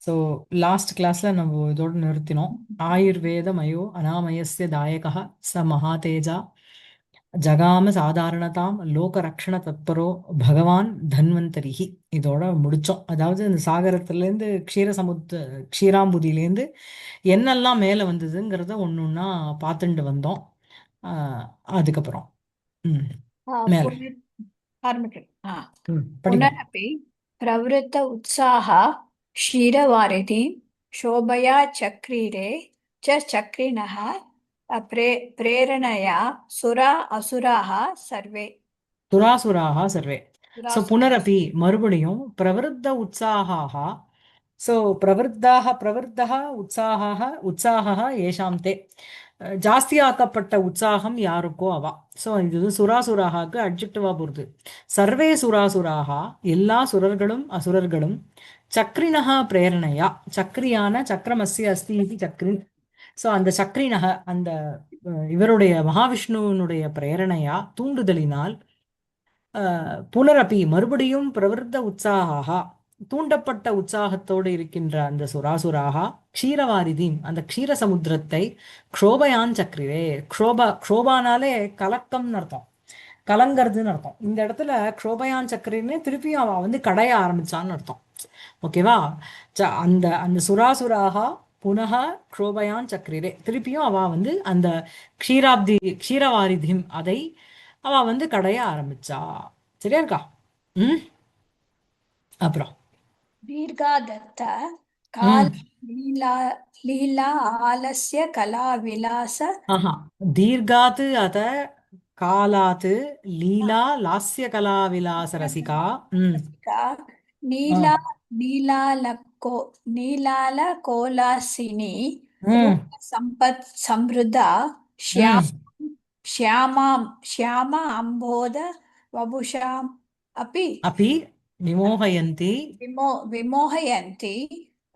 So last கிளாஸ்ல நம்ம இதோட நிறுத்தினோம். ஆயுர்வேதமயோ அனாமயஸ்ய தாயகः ச மகாதேஜா ஜகாம சாதாரணதாம் லோகரக்ஷண தத்பரோ பகவான் தன்வந்தரிஹி. இதோட முடிச்சோம். அதாவது இந்த சாகரத்திலேருந்து க்ஷீராம்புதியிலேருந்து என்னெல்லாம் மேலே வந்ததுங்கிறத ஒன்று ஒன்றா பார்த்துட்டு வந்தோம். அதுக்கப்புறம் ம் மேலே पुनर् आरम्भते படிங்க. पुनरपि प्रवृत्त उत्साह क्षीरवारिधिं शोभया चक्रीरे च चक्रिणः प्रेरणया सुरा असुराः सर्वे சுராசுராக சர்வே. ஸோ सुरासुराः புனரபி மறுபடியும் பிரவருத்த உற்சாகாக. ஸோ பிரவருத்தः உற்சாகः உற்சாகः ஏஷாம் தே. ஜாஸ்தியாக்கப்பட்ட உற்சாகம் யாருக்கோ அவா. ஸோ இது சுராசுராகாக்கு அட்ஜெக்டிவா போகிறது. சர்வே சுராசுராக எல்லா சுரர்களும் அசுரர்களும் சக்ரினக பிரேரணையா சக்ரியான சக்கரமஸ்ய அஸ்தி இது சக்ரின். ஸோ அந்த சக்ரினக அந்த இவருடைய மகாவிஷ்ணுவனுடைய பிரேரணையா தூண்டுதலினால் புனரப்பி மறுபடியும் பிரவருத்த உற்சாகா தூண்டப்பட்ட உற்சாகத்தோடு இருக்கின்ற அந்த சுராசுராகா க்ஷீரவாரிதி அந்த க்ஷீர சமுத்திரத்தை க்ஷோபயான் சக்ரிவே. க்ஷோபானாலே கலக்கம்னு அர்த்தம், கலங்கிறதுன்னு அர்த்தம். இந்த இடத்துல க்ஷோபயான் சக்கரின்னு திருப்பியும் அவ வந்து கடைய ஆரம்பிச்சான்னு அர்த்தம். ஓகேவா? அந்த அந்த சுராசுராகா புனக க்ஷோபயான் சக்ரிரே திருப்பியும் அவ வந்து அந்த க்ஷீரவாரிதிம் அதை அவ வந்து கடைய ஆரம்பிச்சா. சரியா இருக்கா? ம் அப்புறம் दीर्घादत्त काल ம் लीला लीला आलस्य कला विलास ஆஹா தீர்காத்து அத காலாத்து லீலா லாஸ்ய கலா விலாச ரசிகா. ம் रसिका ஆ नीला नीलालको नीलालकोलासिनी ம் रूप संपत् समृद्धा श्याम ம் श्याम अम्बोध वपुषाम् अपि அப்பி விமோகயந்தி. विमोहयन्ति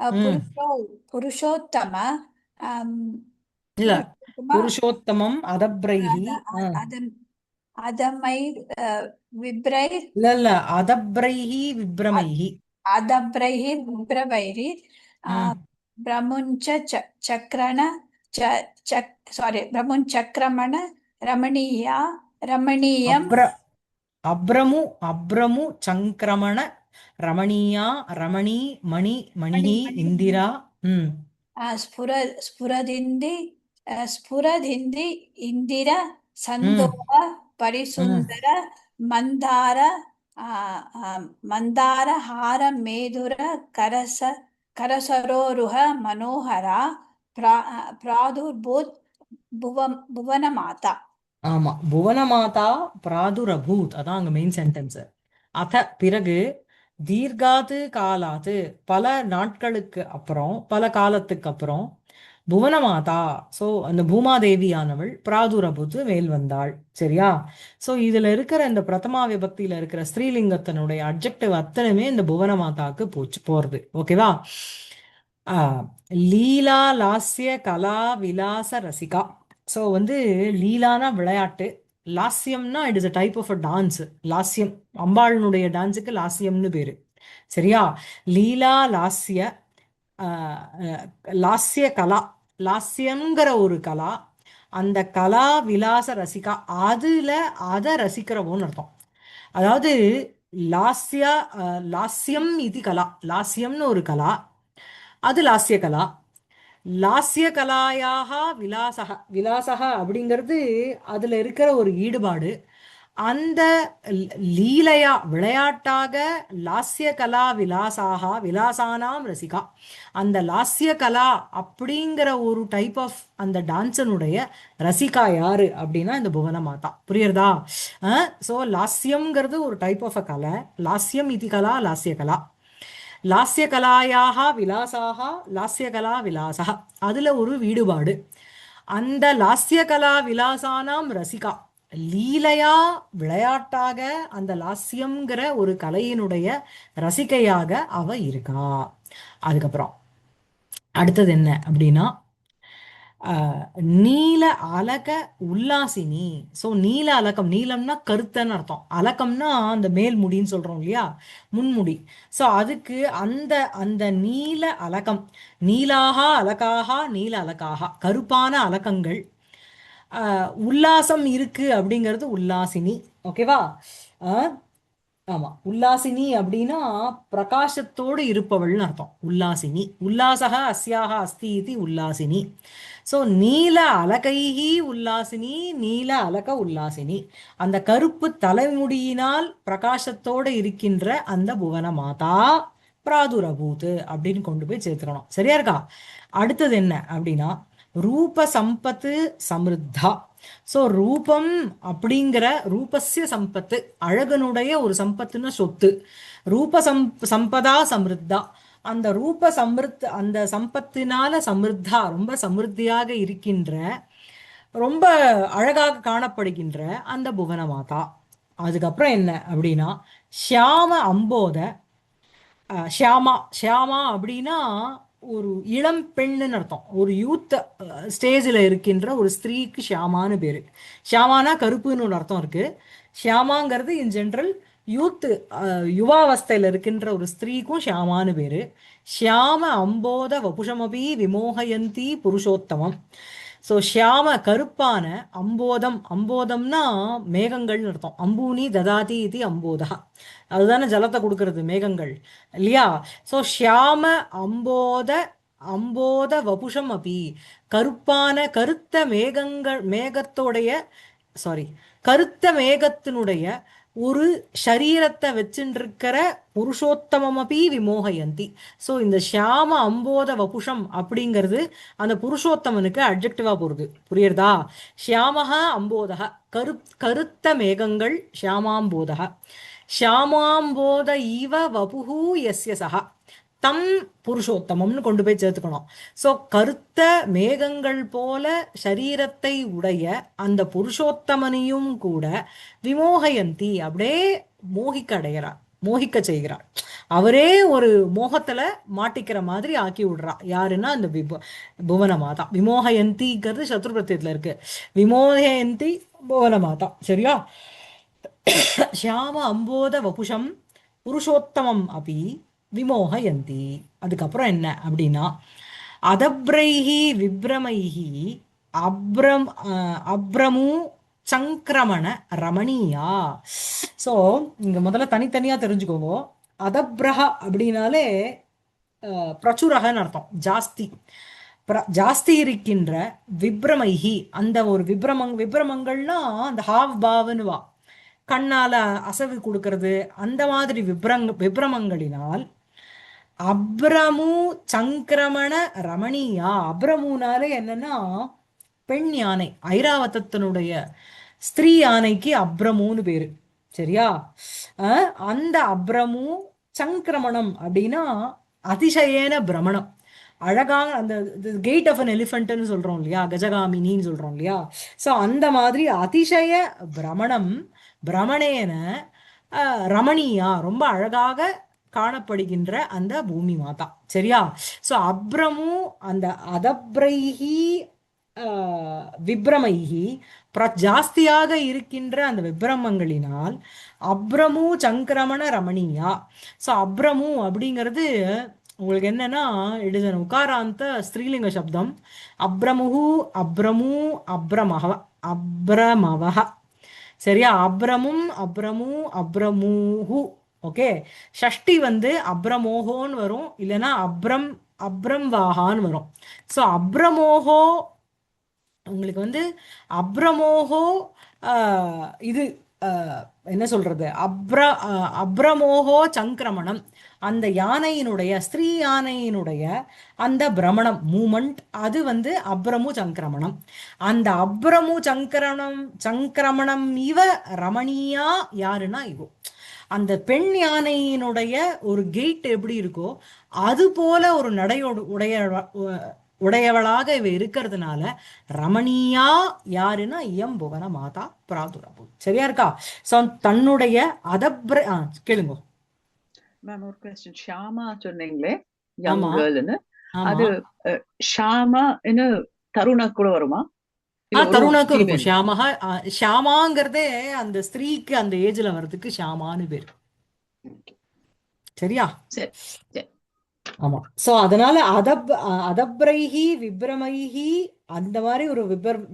ம் पुरुषोत्तम இல்ல पुरुषोत्तम புருஷோத்தமம் அதப்ரைஹி. अदम् अदमैर् विभ्रैर् இல்ல இல்ல அதப்ரைஹி விப்ரமைஹி. अदभ्रैः विभ्रवैः ம் भ्रमुञ्च चक्रण सारी भ्रमुञ्चक्रमण रमणीया रमणीयम् அப்ர அப்ரமு அப்ரமு சங்கிரமண ரமணீயா ரமணி மணி மணிஹி मणिः இந்திரா. ம் स्फुरदिन्दि स्फुरदिन्दि इन्दिर ம் सन्दोह ம் परिसुन्दर मन्दार मन्दार हार मेदुर करस करसरोरुह मनोहरा प्रादुर्भूत भुवनमाता ஆமா புவனமாதா பிராதுரபூத். அதான் அங்க மெயின் சென்டென்ஸ். அத பிறகு தீர்காது காலாத்து பல நாட்களுக்கு அப்புறம் பல காலத்துக்கு அப்புறம் புவனமாதா. ஸோ அந்த பூமாதேவியானவள் பிராதுரபூத்து மேல் வந்தாள். சரியா? ஸோ இதுல இருக்கிற இந்த பிரதமா விபக்தியில இருக்கிற ஸ்ரீலிங்கத்தினுடைய அட்ஜெக்டிவ் அத்தனையுமே இந்த புவனமாதாக்கு போறது. ஓகேவா? ஆ, லீலா லாஸ்ய கலா விலாச ரசிகா. ஸோ வந்து லீலானா விளையாட்டு, லாஸ்யம்னா it is a type of a dance. லாஸ்யம் அம்பாளுடைய டான்ஸுக்கு லாஸ்யம்னு பேரு. சரியா? லீலா லாஸ்ய லாஸ்ய கலா லாஸ்யம்ங்கிற ஒரு கலா. அந்த கலா விலாச ரசிகா அதுல அதை ரசிக்கிறவோன்னு அர்த்தம். அதாவது லாஸ்ய லாஸ்யம் இது கலா. லாஸ்யம்னு ஒரு கலா, அது லாஸ்ய கலா. லாஸ்ய கலாயாக விலாசக விலாசக அப்படிங்கிறது அதுல இருக்கிற ஒரு ஈடுபாடு. அந்த லீலையா விளையாட்டாக லாஸ்ய கலா விலாசாக விலாசானாம் ரசிகா. அந்த லாஸ்ய கலா அப்படிங்கிற ஒரு டைப் ஆஃப் அந்த டான்ஸனுடைய ரசிகா யாரு அப்படின்னா இந்த புவன மாதா. புரியுறதா? ஸோ லாஸ்யம்ங்கிறது ஒரு டைப் ஆஃப் அ கலை. லாஸ்யம் இது கலா லாஸ்ய கலா. லாஸ்ய கலாயாக விலாசாக லாஸ்ய கலா விலாசா அதுல ஒரு ஈடுபாடு. அந்த லாஸ்ய கலா விலாசானாம் ரசிகா லீலையா விளையாட்டாக அந்த லாஸ்யம்ங்கிற ஒரு கலையினுடைய ரசிகையாக அவ இருக்கா. அதுக்கப்புறம் அடுத்தது என்ன அப்படின்னா அஹ், நீல அலக உல்லாசினி. ஸோ நீல அலகம், நீலம்னா கருத்தன்னு அர்த்தம், அலகம்னா அந்த மேல் முடின்னு சொல்றோம் இல்லையா, முன்முடி. ஸோ அதுக்கு அந்த அந்த நீல அலகம், நீலாகா அலகாகா நீல அலகாகா, கருப்பான அலகங்கள், உல்லாசம் இருக்கு அப்படிங்கிறது உல்லாசினி. ஓகேவா? அஹ், ஆமா, உல்லாசினி அப்படின்னா பிரகாசத்தோடு இருப்பவள்னு அர்த்தம். உல்லாசினி, உல்லாசக அஸ்யாக அஸ்தி இது உல்லாசினி. ஸோ நீல அலகைஹி உல்லாசினி, நீல அலக உல்லாசினி, அந்த கருப்பு தலைமுடியினால் பிரகாசத்தோடு இருக்கின்ற அந்த புவன மாதா பிராதுரபூத் அப்படின்னு கொண்டு போய் சேர்த்துக்கணும். சரியா இருக்கா? அடுத்தது என்ன அப்படின்னா ரூப சம்பத்து சமிருத்தா. ஸோ ரூபம் அப்படிங்கிற ரூபஸ்ய சம்பத்து, அழகனுடைய ஒரு சம்பத்துன்னு சொத்து. ரூப சம்பதா சமிருத்தா, அந்த ரூப சமிருத் அந்த சம்பத்தினால சமிருத்தா, ரொம்ப சமிருத்தியாக இருக்கின்ற, ரொம்ப அழகாக காணப்படுகின்ற அந்த புவன மாதா. அதுக்கப்புறம் என்ன அப்படின்னா ஷியாம அம்போத, ஷியாமா. ஷியாமா அப்படின்னா ஒரு இளம் பெண்ணுன்னு அர்த்தம். ஒரு யூத் ஸ்டேஜில் இருக்கின்ற ஒரு ஸ்திரீக்கு ஷியாமான்னு பேரு. ஷியாமானா கருப்புன்னு ஒரு அர்த்தம் இருக்கு. ஷியாமாங்கிறது இன் ஜென்ரல் யூத், யுவாவஸ்தையில் இருக்கின்ற ஒரு ஸ்திரீக்கும் ஷியாமான்னு பேரு. ஷியாம அம்போத வபுஷமபி விமோகயந்தி புருஷோத்தமம். ஸோ ஷியாம கருப்பான, அம்போதம், அம்போதம்னா மேகங்கள்னு அர்த்தம். அம்பூனி ததாதி இது அம்போதா, அதுதானே ஜலத்தை கொடுக்கறது மேகங்கள் இல்லையா? ஸோ ஷியாம அம்போத, அம்போத வபுஷம் அபி, கருப்பான கருத்த மேகங்கள், மேகத்தோடைய, சாரி, கருத்த மேகத்தினுடைய ஒரு ஷரீரத்தை வச்சுருக்கிற புருஷோத்தமமபி விமோகயந்தி. ஸோ இந்த ஷியாம அம்போத வபுஷம் அப்படிங்கிறது அந்த புருஷோத்தமனுக்கு அட்ஜெக்டிவா போறது. புரியுறதா? ஷியாமஹ அம்போதக, கருத்த மேகங்கள், ஷியாமாம்போதக. ஷியாமாம்போத இவ வபுஹு யஸ்ய சஹ தம் புருஷோத்தமம்னு கொண்டு போய் சேர்த்துக்கணும். ஸோ கருத்த மேகங்கள் போல சரீரத்தை உடைய அந்த புருஷோத்தமனையும் கூட விமோகயந்தி, அப்படியே மோகிக்க அடைகிறார், மோகிக்க செய்கிறார். அவரே ஒரு மோகத்துல மாட்டிக்கிற மாதிரி ஆக்கி விடுறா. யாருன்னா அந்த புவன மாதா. விமோகயந்திங்கிறது சத்ருபத்தியத்துல இருக்கு. விமோகயந்தி புவன மாதா. சரியா? ஷியாம அம்போத வபுஷம் புருஷோத்தமம் அபி விமோகயந்தி. அதுக்கப்புறம் என்ன அப்படின்னா அதப்ரைஹி விப்ரமைஹி அப்ரம் அப்ரமு சங்கிரமண ரமணீயா. ஸோ இங்க முதல்ல தனித்தனியா தெரிஞ்சுக்கோங்க. அதப்ரஹ அப்படின்னாலே பிரச்சுரகன்னு அர்த்தம், ஜாஸ்தி. ஜாஸ்தி இருக்கின்ற விப்ரமைஹி, அந்த ஒரு விப்ரமங்கள்னா அந்த ஹாவ் பாவன்னு வா, கண்ணால அசைவு கொடுக்கறது, அந்த மாதிரி விப்ரமங்களினால் அப்ரமு சங்கிரமண ரமணீயா. அப்ரமுனாலே என்னன்னா பெண் யானை, ஐராவதத்தினுடைய ஸ்திரீ யானைக்கு அப்ரமுன்னு பேரு. சரியா? அந்த அப்ரமு சங்கிரமணம் அப்படின்னா அதிசயேன பிரமணம், அழகாக அந்த கேட் ஆஃப் அன் எலிஃபண்ட்னு சொல்றோம் இல்லையா, கஜகாமினின்னு சொல்றோம் இல்லையா. ஸோ அந்த மாதிரி அதிசய பிரமணம், பிரமணேன ரமணீயா, ரொம்ப அழகாக காணப்படுகின்ற அந்த பூமி மாதா. சரியா? ஸோ அப்ரமு அந்த அதப்ரைஹி விப்ரமைஹி, ஜாஸ்தியாக இருக்கின்ற அந்த விப்ரமங்களினால் அப்ரமு சங்கிரமண ரமணீயா. ஸோ அப்ரமு அப்படிங்கிறது உங்களுக்கு என்னன்னா இட் இஸ் அன் உகாராந்த ஸ்திரீலிங்க சப்தம். அப்ரமுஹு, அப்ரமு, அப்ரமஹ, அப்ரமவஹ. சரியா? அப்ரமும் அப்ரமு அப்ரமூஹு. ஓகே. ஷஷ்டி வந்து அப்ரமோகோன்னு வரும், இல்லைன்னா அப்ரம் அப்ரம் வாகான்னு வரும். ஸோ அப்ரமோகோ உங்களுக்கு வந்து அப்ரமோகோ, இது என்ன சொல்றது, அப்ரமோகோ சங்கிரமணம், அந்த யானையினுடைய, ஸ்திரீ யானையினுடைய அந்த பிரமணம் மூமெண்ட், அது வந்து அப்ரமு சங்கிரமணம். அந்த அப்ரமு சங்கிரமணம் இவ ரமணியா, யாருன்னா இவோ, அந்த பெண் யானையினுடைய ஒரு கெயிட் எப்படி இருக்கோ அது போல ஒரு நடையோடு உடையவளாக இவ இருக்கிறதுனால ரமணியா, யாருன்னா இயம் புவன மாதா பிராதுரபு. சரியா இருக்கா? சோ தன்னுடைய கேளுங்க. மேம் ஒரு கொஸ்டின். ஷாமா சொன்னீங்களே யங் ஆமா கேர்ள்னு, ஆமா. அது ஷாமா தருணா கூட வருமா இல்ல ஒரு தருணாக்கும் இருக்கும். ஃபீமேல் ஷியாமஹா. ஷியாமாங்கிறதே அந்த ஸ்திரீக்கு அந்த ஏஜ்ல வர்றதுக்கு ஷியாமான்னு பேர். சரியா? சரி சரி ஆமா. சோ அதனால அதப்ரைஹி விப்ரமைஹி அந்த மாதிரி ஒரு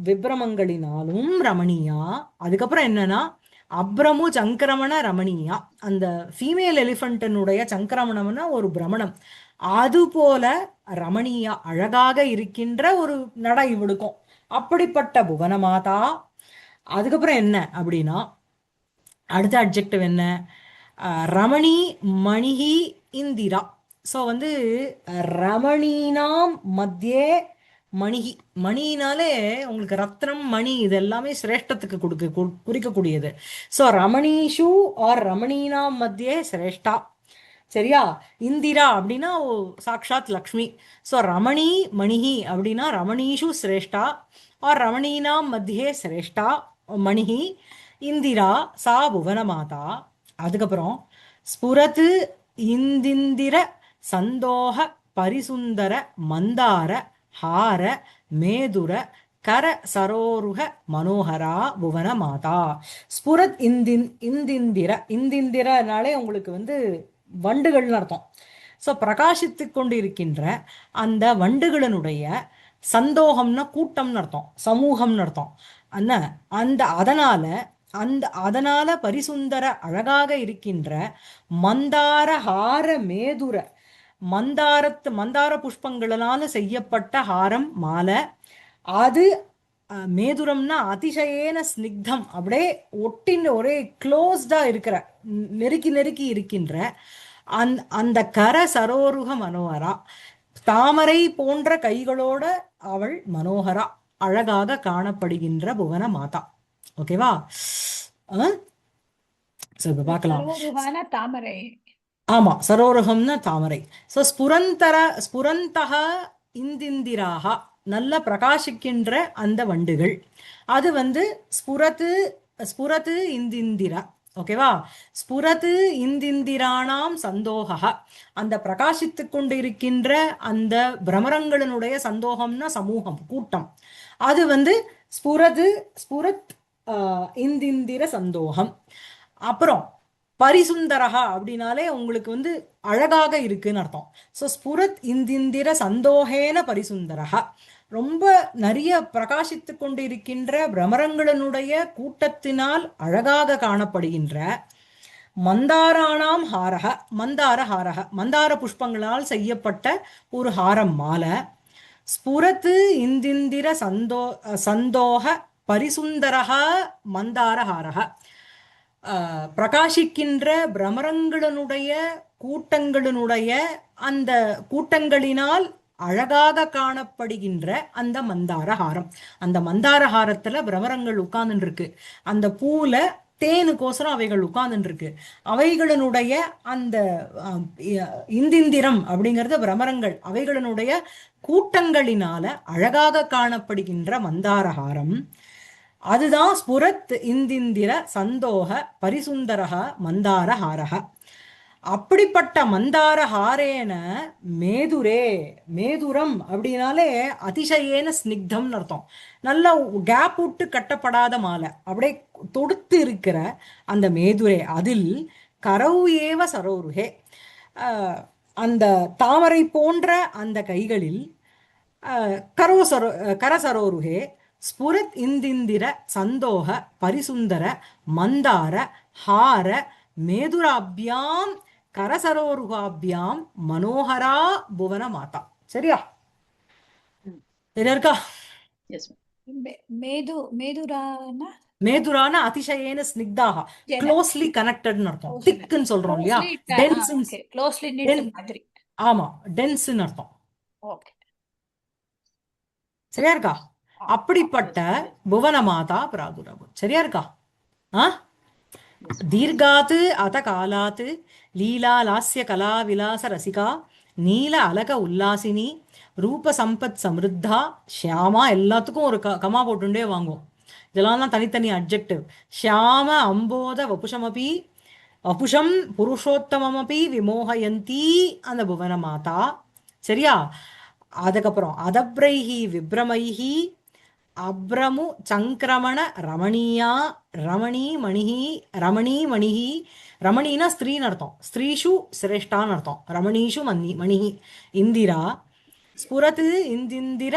விப்ரமங்களினாலும் ரமணியா. அதுக்கப்புறம் என்னன்னா அப்ரமு சங்கிரமண ரமணியா. அந்த ஃபீமேல் எலிஃபண்டனுடைய சங்கிரமணம்னா ஒரு பிரமணம். அது போல ரமணியா அழகாக இருக்கின்ற ஒரு நடை இவளுக்கும். அப்படிப்பட்ட புவனமாதா. அதுக்கப்புறம் என்ன அப்படின்னா அடுத்த அட்ஜெக்டிவ் என்ன? ரமணி மணிஹி இந்திரா. ஸோ வந்து ரமணீனாம் மத்தியே மணிஹி. மணினாலே உங்களுக்கு ரத்னம் மணி இது எல்லாமே சிரேஷ்டத்துக்கு குறிக்கக்கூடியது. ஸோ ரமணீஷு ஆர் ரமணீனாம் மத்தியே சிரேஷ்டா. சரியா? இந்திரா அப்படின்னா சாக்ஷாத் லக்ஷ்மி. ஸோ ரமணி மணிஹி அப்படின்னா ரமணீஷு சிரேஷ்டா ஆர் ரமணீனாம் மத்தியே சிரேஷ்டா மணிஹி இந்திரா சா புவனமாதா. அதுக்கப்புறம் ஸ்புரத்து இந்திந்திர சந்தோக பரிசுந்தர மந்தார ஹார மேதுர கர சரோருக மனோகரா புவனமாதா. ஸ்புரத் இந்திந்திர. இந்திந்திரனாலே உங்களுக்கு வந்து வண்டுகள்னு அர்த்தம். ஸோ பிரகாசித்து கொண்டு இருக்கின்ற அந்த வண்டுகளினுடைய சந்தோகம்னா கூட்டம்னு அர்த்தம், சமூகம்னு அர்த்தம். அண்ணா அதனால பரிசுந்தர அழகாக இருக்கின்ற மந்தார ஹார மேதுர. மந்தார புஷ்பங்களால செய்யப்பட்ட ஹாரம் மாலை. அது மேதுரம்னா அதிசயேன ஸ்னிக்தம். அப்படியே ஒட்டின்னு ஒரே க்ளோஸ்டா இருக்கிற நெருக்கி நெருக்கி இருக்கின்ற அந்த கர சரோருக மனோகரா. தாமரை போன்ற கைகளோட அவள் மனோகரா அழகாக காணப்படுகின்ற புவன மாதா. ஓகேவா? இப்ப பார்க்கலாம். சரோருகான தாமரை. ஆமா, சரோருகம்னா தாமரை. ஸோ ஸ்புரந்தக இந்திந்திராக நல்ல பிரகாசிக்கின்ற அந்த வண்டுகள். அது வந்து ஸ்புரத்து இந்திந்திரா. ஓகேவா? ஸ்புரத்து இந்திந்திரானாம் சந்தோக. அந்த பிரகாசித்து கொண்டிருக்கின்ற அந்த பிரமரங்களினுடைய சந்தோகம்னா சமூகம் கூட்டம். அது வந்து ஸ்புரத் இந்திந்திர சந்தோகம். அப்புறம் பரிசுந்தரகா அப்படின்னாலே உங்களுக்கு வந்து அழகாக இருக்குன்னு அர்த்தம். ஸோ ஸ்புரத் இந்திந்திர சந்தோகேன பரிசுந்தரகா. ரொம்ப நிறைய பிரகாசித்து கொண்டு இருக்கின்ற பிரமரங்களினுடைய கூட்டத்தினால் அழகாக காணப்படுகின்ற மந்தாராணாம் ஹாரக. மந்தார புஷ்பங்களால் செய்யப்பட்ட ஒரு ஹாரம் மாலை. ஸ்புரத்து இந்திந்திர சந்தோக பரிசுந்தரக மந்தார ஹாரக. பிரகாசிக்கின்ற பிரமரங்களினுடைய கூட்டங்களினுடைய அந்த கூட்டங்களினால் அழகாக காணப்படுகின்ற அந்த மந்தார ஹாரம். அந்த மந்தார ஹாரத்துல பிரமரங்கள் உட்கார்ந்துட்டு இருக்கு. அந்த பூல தேனுக்கோசரம் அவைகள் உட்கார்ந்துட்டு இருக்கு. அவைகளினுடைய அந்த இந்திந்திரம் அப்படிங்கிறது பிரமரங்கள். அவைகளினுடைய கூட்டங்களினால அழகாக காணப்படுகின்ற மந்தாரஹாரம். அதுதான் ஸ்புரத் இந்திந்திர சந்தோக பரிசுந்தரக மந்தாரஹாரக. அப்படிப்பட்ட மந்தாரஹாரேன மேதுரே. மேதுரம் அப்படின்னாலே அதிசயேன ஸ்னிக்தம்னு அர்த்தம். நல்ல கேப் விட்டு கட்டப்படாத மாலை. அப்படியே தொடுத்து இருக்கிற அந்த மேதுரே. அதில் கரவு ஏவ சரோருகே. அந்த தாமரை போன்ற அந்த கைகளில் கரசரோருகே ஸ்புரத் இந்திந்திர சந்தோக பரிசுந்தர மந்தார ஹார மேதுராபியாம் கரசரோருகாபியாம் மனோகரா புவன மாதா. சரியா? இருக்கா? மேதுரான அதிசயேன ஸ்னிக்தாக, க்ளோஸ்லி கனெக்டட்னு அர்த்தம். திக்குன்னு சொல்றோம் இல்லையா? ஆமா, டென்ஸ்ன்னு அர்த்தம். சரியா இருக்கா? அப்படிப்பட்ட புவன மாதா பிராதுரபம். சரியா இருக்கா? தீர்காத்து அத காலாத்து லீலா லாஸ்ய கலா விலாச ரசிகா நீல அலக உல்லாசினி ரூப சம்பத் சமிருத்தா ஷியாமா. எல்லாத்துக்கும் ஒரு கமா போட்டுண்டே வாங்குவோம். இதெல்லாம் தான் தனித்தனி அட்ஜெக்டிவ். ஷியாம அம்போத வபுஷம் புருஷோத்தமமபி விமோகயந்தி அந்த புவன மாதா. சரியா? அதுக்கப்புறம் அதப்ரைஹி விப்ரமைஹி அப்ரமு சங்கிரமண ரமணீயா ரமணீ மணிஹி ரமணீ மணிஹி ரமணீனா ஸ்திரீன்னு அர்த்தம் ஸ்திரீஷு சிரேஷ்டான்னு அர்த்தம் ரமணீஷு மணிஹி இந்திரா ஸ்புரத் இந்திந்திர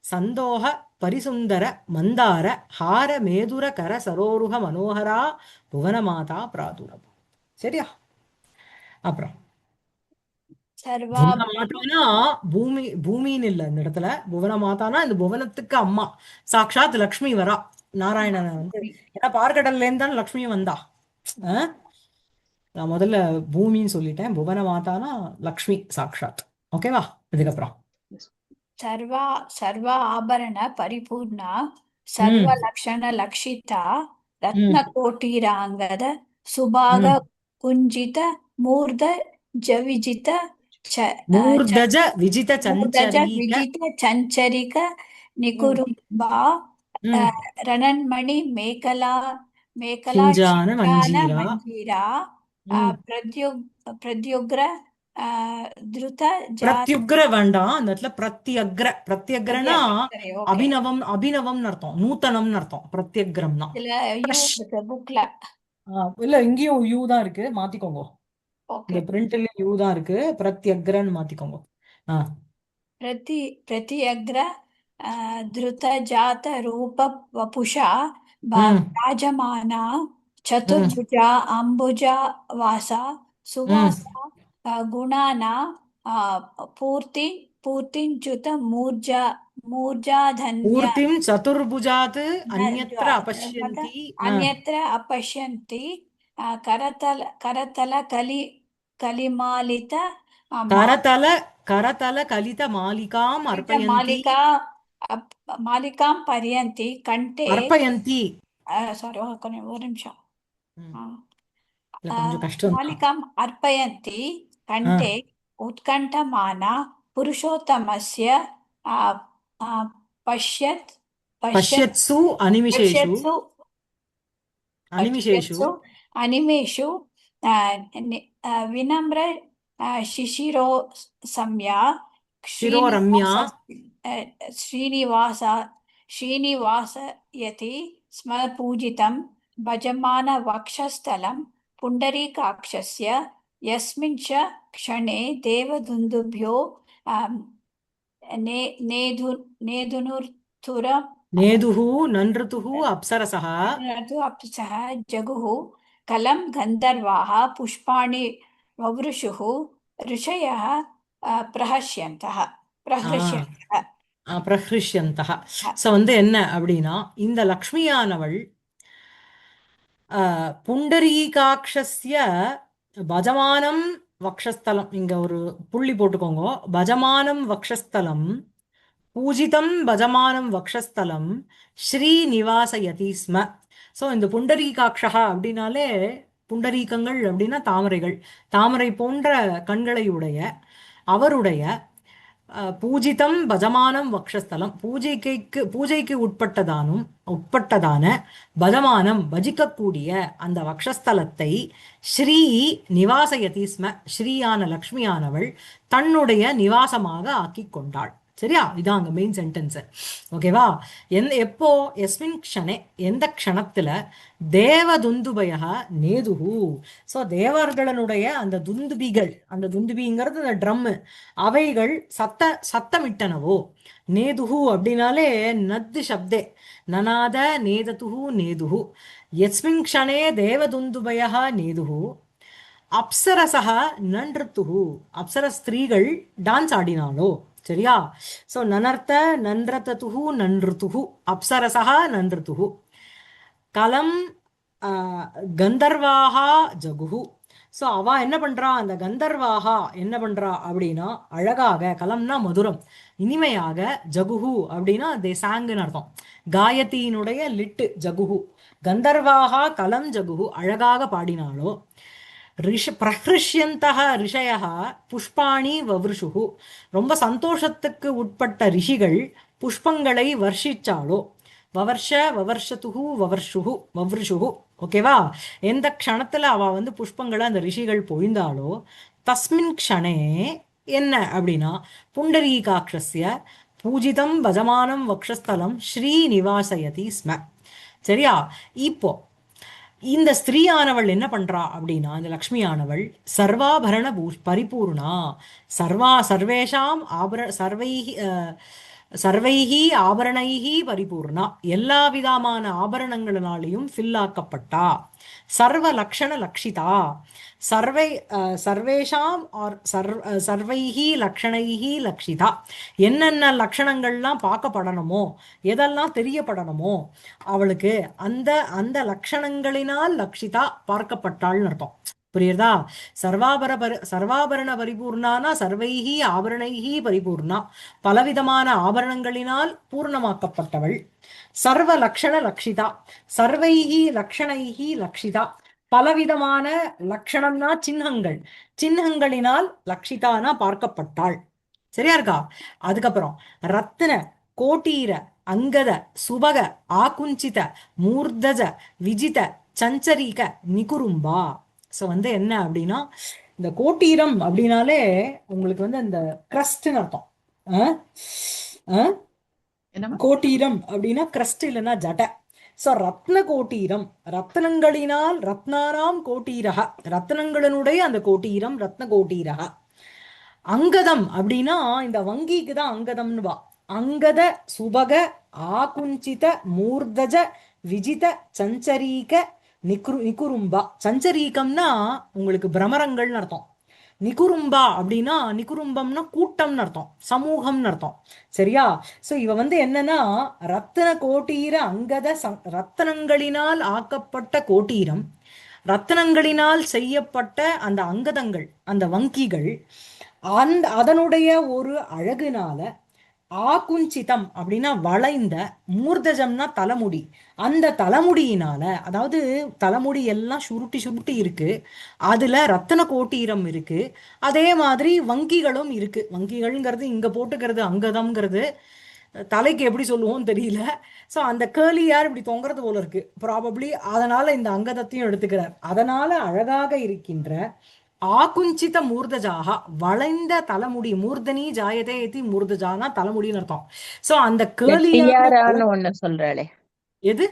சந்தோக பரிசுந்தர மந்தார ஹார மேதுர கர சரோருக மனோகரா புவனமாதா பிராதுரபா. சரியா? அப்புறம் सर्वा புவன மாதானா பூமி பூமின்னு இல்லை இந்த இடத்துல. புவன மாதானா இந்த புவனத்துக்கு அம்மா சாக்ஷாத் லக்ஷ்மி வரா. நாராயணனை வந்து ஏன்னா பார்க்கடல்ல இருந்து தான் லக்ஷ்மி வந்தா. அஹ்? நான் முதல்ல பூமின்னு சொல்லிட்டேன். புவன மாதானா லக்ஷ்மி சாக்ஷாத். ஓகேவா? இதுக்கப்புறம் सर्वा सर्वा आभरण परिपूर्णा ம் सर्वलक्षण लक्षिता ம் रत्नकोटिराङ्गद सुभाग ம் कुञ्जित मूर्ध जविजित च மூர்தஜ விஜித मूर्धज சஞ்சரீக विजित चञ्चरिक ம் निकुरुम्बा ம் रणन्मणि मेखला मेखला கிஞ்சான शिञ्चान மஞ்சீரா मञ्जीरा ம் प्रद्युग्र द्रुत जात பிரத்யுக்ர வேண்டாம் அந்த இடத்துல. பிரத்யக்ர பிரத்யக்ரனா சரி ஓகே அபிநவம் அபிநவம்னு அர்த்தம். நூத்தனம்னு அர்த்தம் பிரத்யக்ரம்னா. இதுல யூ ஃப்ரெஷ். இருக்கு புக்ல இல்ல இங்கேயும் யூ தான் இருக்கு, மாத்திக்கோங்க. ஓகே இந்த பிரிண்ட்ல யூ தான் இருக்கு, பிரத்யக்ரன்னு மாத்திக்கோங்க. ஆ प्रत्यग्र धृत जात रूप वपुषा ம் राजमाना ம் चतुर्भुजा अम्बुजा वासा ம் सुवासा गुणाना पूर्ति पूर्तिञ्च्युत मूर्जा मूर्जाधन्य பூர்த்திம் சதுர்புஜாத் அந்யத்ர அபஷ்யந்தி. ஆ अन्यत्र अपश्यन्ति करतल करतल कलि कलिमालित கரதல கரதல கலித மாலிகாம் அர்ப்பயந்தி मालिका मालिकां पर्यन्ति कंठे அர்ப்பயந்தி. सारी ஒரு நிமிஷம் ம் ஆ. இல்ல கொஞ்சம் கஷ்டம் தான். मालिकाम् अर्पयन्ति ஆ कंठे उत्कण्ठमाना पुरुषोत्तमस्य आ, आ, पश्यत् पश्यत् பஷ்யத்சு அனிமிஷேஷு पश्यत्सु அனிமிஷேஷு पश्यत्सु अनिमेषु विनम्र शिशिरो सम्या சிரோரம்யா श्रीनिवास श्रीनिवासयति स्म पूजितं भजमान वक्षस्थलं पुण्डरीकाक्षस्य यस्मिन् च क्षणे देवदुन्दुभ्यो ने नेदु नेदुनुर्धुर நேதுஹு நன்றுதுஹு அப்சரசः अप्सः जगुः कलं गन्धर्वाः पुष्पाणि ववृषुः ऋषयः प्रहस्यन्तः प्रहृष्यन्तः பிரஹ்ரிஷ்யந்தः. ஸோ வந்து என்ன அப்படின்னா இந்த லக்ஷ்மியானவள் புண்டரீகாட்சஸ்ய பஜமானம் வக்ஷஸ்தலம், இங்க ஒரு புள்ளி போட்டுக்கோங்க. பஜமானம் வக்ஷஸ்தலம் பூஜிதம் பஜமானம் வக்ஷஸ்தலம் ஸ்ரீநிவாசயதி ஸ்ம. ஸோ இந்த புண்டரீகாட்சா அப்படின்னாலே புண்டரீகங்கள் அப்படின்னா தாமரைகள், தாமரை போன்ற கண்களை உடைய அவருடைய பூஜிதம் பஜமானம் வக்ஷஸ்தலம் பூஜைக்கு உட்பட்டதான பஜமானம் பஜிக்கக்கூடிய அந்த வக்ஷஸ்தலத்தை ஸ்ரீ நிவாசயதி ஸ்ம, ஸ்ரீயான லக்ஷ்மியானவள் தன்னுடைய நிவாசமாக ஆக்கி கொண்டாள். சரியா? இதான் அங்க மெயின் சென்டென்ஸ். ஓகேவா? எப்போ எஸ்மின் க்ஷணே எந்த க்ஷணத்துல தேவதுந்துபய நேதுஹு. ஸோ தேவர்களுடைய அந்த துந்துபிகள், அந்த துந்துபிங்கிறது அந்த ட்ரம்மு, அவைகள் சத்தமிட்டனவோ. நேதுஹு அப்படின்னாலே நத்து சப்தே நநாத நேததுஹு நேதுஹு. எஸ்மின் க்ஷணே தேவதுந்துபய நேதுஹு அப்சரசக நன்றுத்துஹு. அப்சர ஸ்திரீகள் டான்ஸ் ஆடினாலோ. சரியா? ஸோ நனர்த்த நன்றத்துஹு நன்றுத்துஹு அப்சரசக நன்றுத்துஹு. கலம் கந்தர்வாகா ஜகுஹு. ஸோ அவ என்ன பண்றா, அந்த கந்தர்வாகா என்ன பண்றா அப்படின்னா அழகாக, கலம்னா மதுரம் இனிமையாக, ஜகுஹு அப்படின்னா தே சாங்குன்னு அர்த்தம். காயத்தினுடைய லிட்டு ஜகுஹு. கந்தர்வாகா கலம் ஜகுஹு அழகாக பாடினாலோ. பிரஹ்ருஷ்யந்தः ரிஷயः புஷ்பாணி வவ்ருஷுஹு. ரொம்ப சந்தோஷத்துக்கு உட்பட்ட ரிஷிகள் புஷ்பங்களை வர்ஷிச்சாலோ. வவர்ஷ வவர்ஷதுஹு வவர்ஷுஹு வவ்ருஷுஹு. ஓகேவா? எந்த க்ஷணத்துல அவ வந்து புஷ்பங்களை அந்த ரிஷிகள் பொழிந்தாலோ தஸ்மின் க்ஷணே என்ன அப்படின்னா புண்டரீகாட்சஸ்ய பூஜிதம் பஜமானம் வக்ஷஸ்தலம் ஸ்ரீ நிவாசயதி ஸ்ம. சரியா? இப்போ இந்த ஸ்திரீயானவள் என்ன பண்றா அப்படின்னா, இந்த லக்ஷ்மியானவள் சர்வாபரண பரிபூர்ணா, சர்வேஷாம் சர்வைஹி ஆபரணைஹி பரிபூர்ணா, எல்லா விதமான ஆபரணங்களினாலையும் ஃபில்லாக்கப்பட்டா, சர்வ லக்ஷண லக்ஷிதா, சர்வை சர்வேஷாம் ஆர் சர்வைஹி லக்ஷணைஹி லக்ஷிதா, என்னென்ன லக்ஷணங்கள்லாம் பார்க்கப்படணுமோ, எதெல்லாம் தெரியப்படணுமோ அவளுக்கு அந்த அந்த லக்ஷணங்களினால் லக்ஷிதா பார்க்கப்பட்டாள்னு அர்த்தம். புரியுறதா? சர்வாபரண பரிபூர்ணானா சர்வைஹி ஆபரணைஹி பரிபூர்ணா, பலவிதமான ஆபரணங்களினால் பூர்ணமாக்கப்பட்டவள். சர்வ லக்ஷண லக்ஷிதா, சர்வைஹி லக்ஷணைஹி லக்ஷிதா, பலவிதமான லக்ஷணம்னா சின்னங்கள், சின்னங்களினால் லக்ஷிதானா பார்க்கப்பட்டாள். சரியா இருக்கா? அதுக்கப்புறம் ரத்தின கோட்டீர அங்கத சுபக ஆகுஞ்சித மூர்தஜ விஜித சஞ்சரிக நிகுரும்பா. ஸோ வந்து என்ன அப்படின்னா, இந்த கோட்டீரம் அப்படின்னாலே உங்களுக்கு வந்து அந்த கிரஸ்ட்னு அர்த்தம். அஹ்? அஹ்? என்னம்மா? கோட்டீரம் அப்படின்னா கிரஸ்ட் இல்லைன்னா ஜட. ஸோ ரத்ன கோட்டீரம், ரத்னங்களினால் ரத்னாராம் கோட்டீரக, ரத்னங்களினுடைய அந்த கோட்டீரம் ரத்ன கோட்டீரக. அங்கதம் அப்படின்னா இந்த வங்கிக்கு தான் அங்கதம்னு வா. அங்கத சுபக ஆகுஞ்சித மூர்தஜ விஜித சஞ்சரீக நிகுரும்பா. சஞ்சரீகம்னா உங்களுக்கு பிரமரங்கள்னு அர்த்தம். நிகுரும்பா அப்படின்னா, நிகுரும்பம்னா கூட்டம்னு அர்த்தம், சமூகம்னு அர்த்தம். சரியா? சோ இவ வந்து என்னன்னா ரத்தின கோட்டீர அங்கத ரத்தனங்களினால் ஆக்கப்பட்ட கோட்டீரம், ரத்தனங்களினால் செய்யப்பட்ட அந்த அங்கதங்கள், அந்த வங்கிகள், அதனுடைய ஒரு அழகுனால ஆகுஞ்சிதம் அப்படின்னா வளைந்த, மூர்தஜம்னா தலைமுடி, அந்த தலைமுடியினால, அதாவது தலைமுடி எல்லாம் சுருட்டி சுருட்டி இருக்கு, அதுல ரத்தன கோட்டீரம் இருக்கு, அதே மாதிரி வங்கிகளும் இருக்கு. வங்கிகள்ங்கிறது இங்க போட்டுக்கிறது அங்கதம்ங்கிறது தலைக்கு எப்படி சொல்லுவோம் தெரியல. ஸோ அந்த கேர்லியார் இப்படி தொங்குறது போல இருக்கு ப்ராபப்ளி, அதனால இந்த அங்கதத்தையும் எடுத்துக்கிறார். அதனால அழகாக இருக்கின்ற ஆகுஞ்சித மூர்தஜாக, வளைந்த தலைமுடி, மூர்தனி ஜாயதே ஏத்தி மூர்தஜானா தலைமுடின்னு அர்த்தம். சோ அந்த கேர்லியான டியாரான்னு ஒண்ணு சொல்றாளே, எது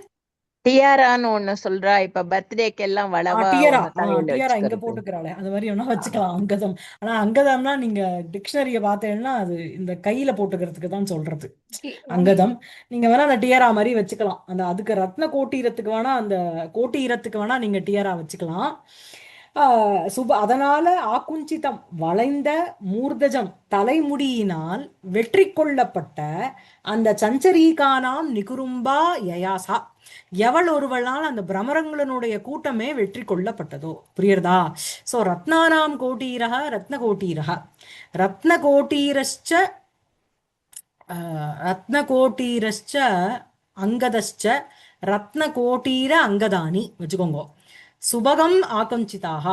டியாரான்னு ஒண்ணு சொல்றா. இப்ப பர்த்டேக்கு எல்லாம் வளவா டியரா, ஒண்ணு தலையில டியரா இங்க வச்சுக்கிறது. போட்டுக்கிறாளே அது மாதிரி வேணா வச்சுக்கலாம் அங்கதம். ஆனா அங்கதம்னா நீங்க டிக்ஷனரிய பார்த்தேன்னா அது இந்த கையில போட்டுக்கிறதுக்கு தான் சொல்றது அங்கதம். நீங்க வேணா அந்த டியரா மாதிரி வச்சுக்கலாம். அந்த அதுக்கு ரத்ன கோட்டீரத்துக்கு வேணா, அந்த கோட்டீரத்துக்கு வேணா நீங்க டியரா வச்சுக்கலாம். அதனால ஆகுஞ்சிதம் வளைந்த மூர்தஜம் தலைமுடியினால் வெற்றி கொள்ளப்பட்ட அந்த சஞ்சரீகானாம் நிகுரும்பா யயாசா, எவள் ஒருவளால் அந்த பிரமரங்களினுடைய கூட்டமே வெற்றி கொள்ளப்பட்டதோ. புரியுறதா? சோ ரத்னானாம் கோட்டீரக ரத்ன கோட்டீரக ரத்ன கோட்டீரஸ்ச ரத்ன கோட்டீரஸ்ச அங்கதஸ்ச ரத்ன கோட்டீர அங்கதானி வச்சுக்கோங்க. சுபகம் ஆகுஞ்சிதாக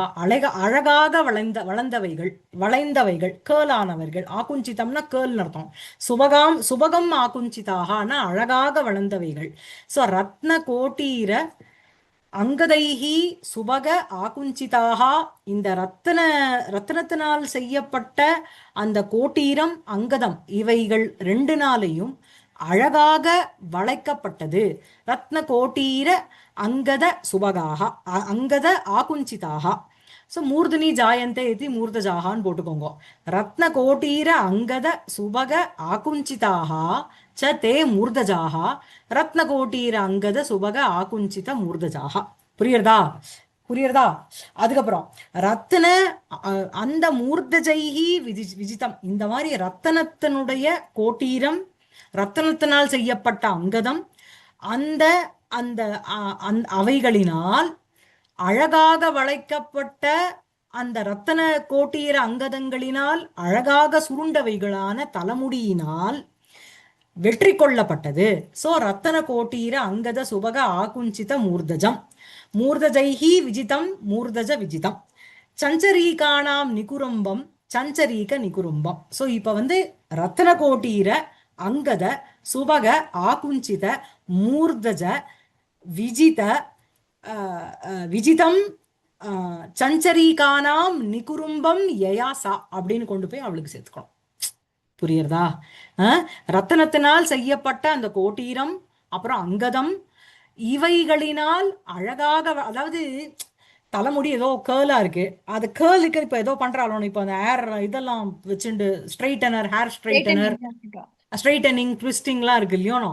அழகாக வளர்ந்தவைகள், வளைந்தவைகள், கேர்லானவர்கள். ஆகுஞ்சிதம்னா கேர்ல் அர்த்தம். சுபகம் ஆகுஞ்சிதாகனா அழகாக வளர்ந்தவைகள். ஸோ ரத்ன கோட்டீர அங்கதைஹி சுபக ஆகுஞ்சிதாக, இந்த ரத்னத்தினால் செய்யப்பட்ட அந்த கோட்டீரம் அங்கதம் இவைகள் ரெண்டு நாளையும் அழகாக வளைக்கப்பட்டது. ரத்ன கோட்டீர அங்கத சுபகாக அங்கத ஆகுஞ்சிதாக. ஸோ மூர்தனி ஜாயந்தே இது மூர்தஜாகான்னு போட்டுக்கோங்க. ரத்ன கோட்டீர அங்கத சுபக ஆகுஞ்சிதாக ச தே மூர்தஜாக ரத்ன கோட்டீர அங்கத சுபக ஆகுஞ்சித மூர்தஜாக. புரியுறதா? புரியுறதா? அதுக்கப்புறம் ரத்தின அந்த மூர்தஜைஹி விஜிதம், இந்த மாதிரி ரத்தனத்தினுடைய கோட்டீரம், ரத்தனத்தினால் செய்யப்பட்ட அங்கதம், அந்த அந்த அவைகளினால் அழகாக வளைக்கப்பட்ட அந்த ரத்தன கோட்டீர அங்கதங்களினால் அழகாக சுருண்டவைகளான தலைமுடியினால் வெற்றி கொள்ளப்பட்டது. சோ ரத்தன கோட்டீர அங்கத சுபக ஆகுஞ்சித மூர்தஜம், மூர்தஜைஹி விஜிதம் மூர்தஜ விஜிதம், சஞ்சரீகானாம் நிகுரும்பம் சஞ்சரீக நிகுரும்பம். சோ இப்ப வந்து ரத்தன கோட்டீர அங்கத சுபக ஆகுஞ்சித மூர்தஜ விஜித விஜிதம் சஞ்சரீகானாம் நிகுரும்பம் யயாசா அப்படின்னு கொண்டு போய் அவளுக்கு சேர்த்துக்கணும். புரியுறதா? ரத்தனத்தினால் செய்யப்பட்ட அந்த கோட்டீரம், அப்புறம் அங்கதம், இவைகளினால் அழகாக அதாவது தலைமுடி ஏதோ கேர்லா இருக்கு, அது கேர்லுக்கு இப்ப ஏதோ பண்றாளோ இப்ப அந்த ஹேர் இதெல்லாம் வச்சுட்டு ஸ்ட்ரைட்டனர், ஹேர் ஸ்ட்ரைட்டனர், ஸ்ட்ரைட்டனிங், ட்விஸ்டிங்லாம் இருக்கு இல்லையோனோ.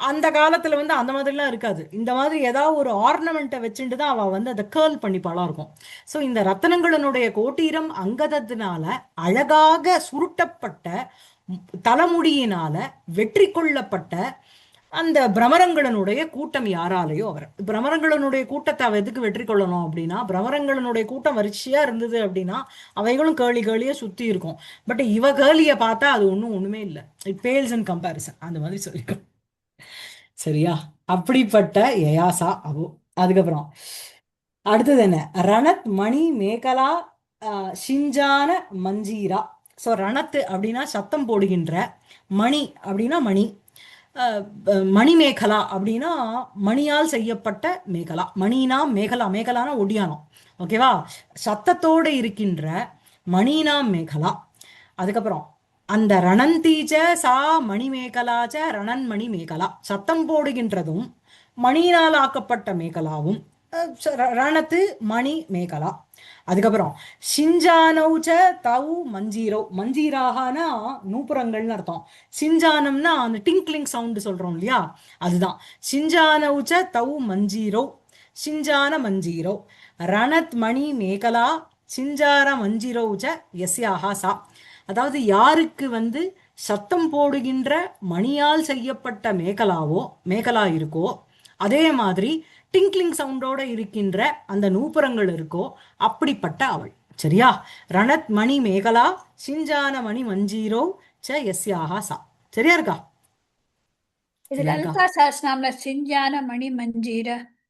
அந்த காலத்துல வந்து அந்த மாதிரிலாம் இருக்காது. இந்த மாதிரி ஏதாவது ஒரு ஆர்னமெண்ட்டை வச்சுட்டு தான் அவ வந்து அதை கேர்ள் பண்ணி பழம் இருக்கும். ஸோ இந்த ரத்தனங்களினுடைய கோட்டீரம் அங்கதத்தினால அழகாக சுருட்டப்பட்ட தலைமுடியினால வெற்றி கொள்ளப்பட்ட அந்த பிரமரங்களினுடைய கூட்டம் யாராலேயோ அவர். பிரமரங்களினுடைய கூட்டத்தை அவ எதுக்கு வெற்றி கொள்ளணும் அப்படின்னா, பிரமரங்களினுடைய கூட்டம் வரிசையா இருந்தது அப்படின்னா அவைகளும் கேளி கேளியா சுத்தி இருக்கும். பட் இவ கேளிய பார்த்தா அது ஒண்ணுமே இல்லை. இட் பேல்ஸ் இன் கம்பேரிசன், அந்த மாதிரி சொல்லிக்கும். சரியா? அப்படிப்பட்ட யயாசா அபு. அதுக்கப்புறம் அடுத்தது என்ன? ரணத் மணி மேகலா ஷிஞ்சான மஞ்சீரா. ஸோ ரணத்து அப்படின்னா சத்தம் போடுகின்ற, மணி அப்படின்னா மணி, மணிமேகலா அப்படின்னா மணியால் செய்யப்பட்ட மேகலா. மணினா மேகலா, மேகலானா ஒடியானம். ஓகேவா? சத்தத்தோடு இருக்கின்ற மணினாம் மேகலா. அதுக்கப்புறம் அந்த ரணந்தீச்ச சா மணிமேகலாச்ச ரணன் மணி மேகலா. சத்தம் போடுகின்றதும் மணியினால் ஆக்கப்பட்ட மேகலாவும் ரணத்து மணி மேகலா. அதுக்கப்புறம் சிஞ்சானௌச்ச தவு மஞ்சீரோ. மஞ்சீராகனா நூப்புரங்கள்னு அர்த்தம். சிஞ்சானம்னா அந்த டிங்க்லிங் சவுண்டு சொல்றோம் இல்லையா, அதுதான். சிஞ்சானௌச்ச தவு மஞ்சீரோ, சிஞ்சான மஞ்சீரோ, ரணத் மணி மேகலா சிஞ்சார மஞ்சிரோச்ச யஸ்யாஹா சா. அதாவது யாருக்கு வந்து சத்தம் போடுகின்ற மணியால் செய்யப்பட்ட மேகலா இருக்கோ, அதே மாதிரி டிங்க்லிங் சவுண்டோட இருக்கின்ற அந்த நூப்புரங்கள் இருக்கோ, அப்படிப்பட்ட அவள். சரியா? ரணத் மணி மேகலா சிஞ்சான மணி மஞ்சீரோ ச யஸ்யாஹா சா. சரியா இருக்கா? இது லலிதா சஹஸ்ரநாமம்ல சிஞ்சான மணி மஞ்சீர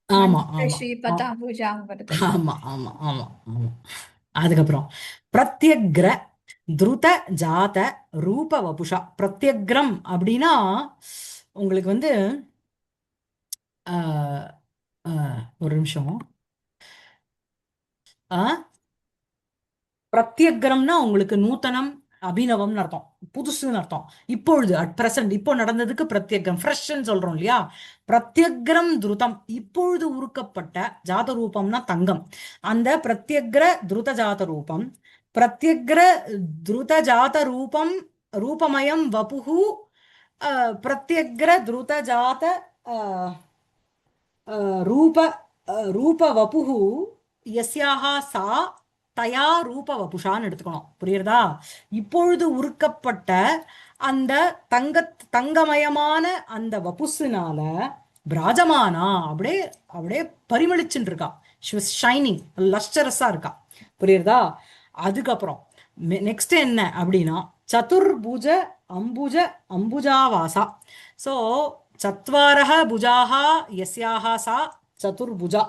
ஆமா ஸ்ரீ பதாம்புஜாம் வருது. ஆமா ஆமா ஆமா ஆமா. அதுக்கப்புறம் பிரத்யக்ர துருத ஜாத ரூப வபுஷா. பிரத்யக்ரம் அப்படின்னா உங்களுக்கு வந்து ஒரு நிமிஷம். பிரத்யக்ரம்னா உங்களுக்கு நூத்தனம், அபிநவம்னு அர்த்தம், புதுசுன்னு அர்த்தம். இப்பொழுது அட் பிரசன்ட், இப்போ நடந்ததுக்கு பிரத்யக்ரம், ஃப்ரெஷ்ன்னு சொல்றோம் இல்லையா. பிரத்யக்ரம் துருதம், இப்பொழுது உருக்கப்பட்ட. ஜாத ரூபம்னா தங்கம். அந்த பிரத்யக்ர துருத ஜாத ரூபம், பிரத்யக்ர துருத ஜாத ரூபம், ரூபமயம் வபுகு, பிரத்யக்ர துருத ஜாத ரூப ரூப வபுகு யஸ்யாஹா சா தயா ரூப வபுஷான்னு எடுத்துக்கணும். புரியுறதா? இப்பொழுது உருக்கப்பட்ட அந்த தங்கமயமான அந்த வபுசுனால பிராஜமானா அப்படியே அப்படியே பரிமளிச்சுட்டு இருக்கா. ஷைனிங், லஸ்டரஸா இருக்கா. புரியுறதா? அதுக்கப்புறம் நெக்ஸ்ட் என்ன அப்படின்னா சதுர்புஜ அம்புஜ அம்புஜாவாசா. ஸோ சத்வாரஹ புஜாஹா யஸ்யாஹா சா சதுர்புஜா.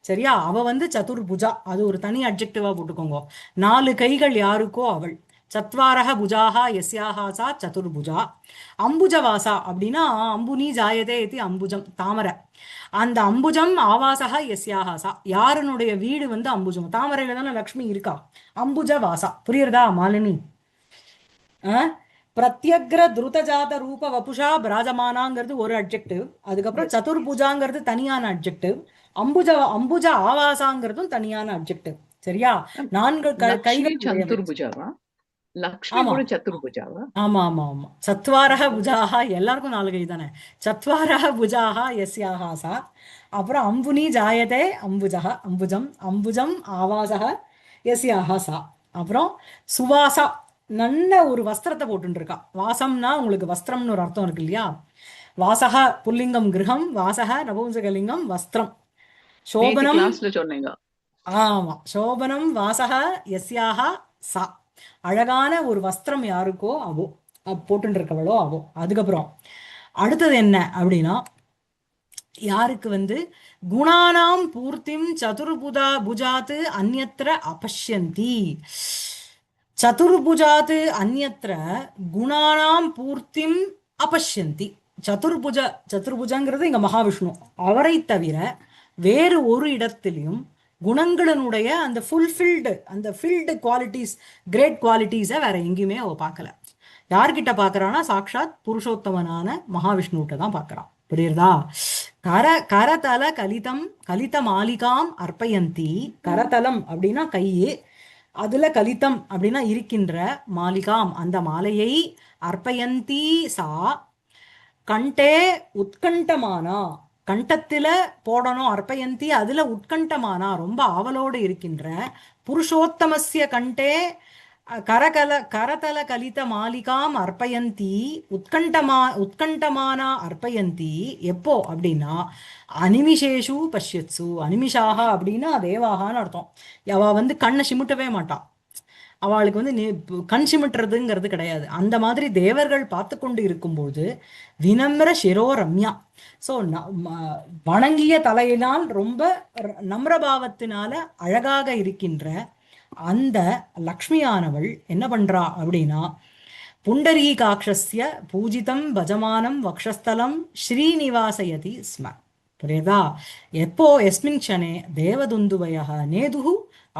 சரியா? அவ வந்து சதுர்புஜா, அது ஒரு தனி அட்ஜெக்டிவா போட்டுக்கோங்க. 4 கைகள் யாருக்கோ அவள். சத்வாரஹ புஜாஹா யஸ்யாஹா சா சதுர்புஜா. அம்புஜவாசா அப்படின்னா அம்புனி ஜாயதே இது அம்புஜம், தாமரை. அந்த அம்புஜம் ஆவாசக யஸ்யாஹா சா. யாருனுடைய வீடு வந்து அம்புஜம், தாமரையில தானே லக்ஷ்மி இருக்கா. அம்புஜவாசா. புரியுறதா மாலினி? பிரத்யக்ர துருதஜாத ரூப வபுஷா பிராஜமானாங்கிறது ஒரு அட்ஜெக்டிவ். அதுக்கப்புறம் சதுர்புஜாங்கிறது தனியான அட்ஜெக்டிவ். அம்புஜ ஆவாசாங்கிறதும் தனியான அட்ஜெக்டிவ். சரியா? 4 கைகள். சதுர்புஜாவா? லக்ஷ்மி கூட சதுர்புஜாவா? ஆமா ஆமா ஆமா. சத்வாரஹ புஜாஹா, எல்லாருக்கும் 4 கை தானே. சத்வாரஹ புஜாஹா யஸ்யாஹா சா. அப்புறம் அம்புனி ஜாயதே அம்புஜஹ, அம்புஜம், அம்புஜம் ஆவாசக யஸ்யாஹா சா. அப்புறம் சுவாசா, நல்ல ஒரு வஸ்திரத்தை போட்டு இருக்கா. வாசம்னா உங்களுக்கு வஸ்திரம்னு ஒரு அர்த்தம் இருக்கு இல்லையா. வாசக புல்லிங்கம் கிரகம், வாசக நபும்சகலிங்கம் வஸ்திரம். சோபனம் சொன்னீங்க. ஆமா, சோபனம் வாசக யஸ்யாஹா சா. அழகான ஒரு வஸ்திரம் யாருக்கோ அவோ, போட்டு இருக்கவளோ அவோ. அதுக்கப்புறம் அடுத்தது என்ன அப்படின்னா யாருக்கு வந்து குணானாம் பூர்த்திம் புஜாத்து அந்யத்ர அபஷ்யந்தி. சதுர்புஜாத்து அந்யத்ர குணானாம் பூர்த்திம் அபஷ்யந்தி. சதுர்புஜங்கிறது இங்க மகாவிஷ்ணு. அவரை தவிர வேறு ஒரு இடத்திலையும் குணங்களினுடைய அந்த ஃபுல்ஃபில்டு அந்த ஃபில்டு குவாலிட்டிஸ், கிரேட் குவாலிட்டிஸை வேற எங்கேயுமே அவ பார்க்கல. யார்கிட்ட பார்க்கறான்னா சாக்ஷாத் புருஷோத்தமனான மகாவிஷ்ணுகிட்ட தான் பார்க்கறான். புரியுறதா? கரதல கலிதம் கலித மாலிகாம் அர்ப்பயந்தி. கரதலம் அப்படின்னா கையே, அதுல கலிதம் அப்படின்னா இருக்கின்ற, மாலிகாம் அந்த மாலையை, அர்ப்பயந்தி சா கண்டே உத்கண்டமானா, கண்டத்தில போடணும் அர்ப்பயந்தி, அதுல உட்கண்டமானா ரொம்ப ஆவலோடு இருக்கின்ற, புருஷோத்தமஸ்ய கண்டே கரதல கலித மாலிகாம் அர்ப்பயந்தி உத்கண்டமானா அர்ப்பயந்தி. எப்போ அப்படின்னா அனிமிஷேஷு பஷ்யத்சு. அனிமிஷாக அப்படின்னா தேவாகான்னு அர்த்தம். அவ வந்து கண்ணை சிமிட்டவே மாட்டான். அவளுக்கு வந்து கண் சிமிட்டுறதுங்கிறது கிடையாது. அந்த மாதிரி தேவர்கள் பார்த்து கொண்டு இருக்கும்போது வினம்ர சிரோ ரம்யா. ஸோ வணங்கிய தலையினால் ரொம்ப நம்ரபாவத்தினால அழகாக இருக்கின்ற அந்த லக்ஷ்மியானவள் என்ன பண்றா அப்படின்னா புண்டரீகாட்சஸ்ய பூஜிதம் பஜமானம் வக்ஷஸ்தலம் ஸ்ரீநிவாசயதி ஸ்ம. புரியுதா? எப்போ எஸ்மின் க்ஷணே தேவதுந்துவயः நேதுः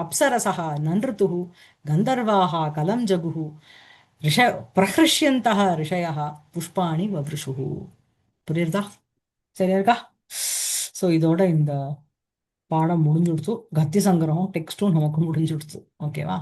அப்சரசः நன்றுதுः கந்தர்வாः கலம் ஜகுः பிரஹ்ருஷ்யந்தः ரிஷயः புஷ்பாணி வவ்ருஷுः. புரியுறதா? சரியா இருக்கா? ஸோ இதோட இந்த பாடம் முடிஞ்சுடுத்து. கத்தி சங்கரம் டெக்ஸ்ட்டும் நமக்கு முடிஞ்சுடுத்து. ஓகேவா?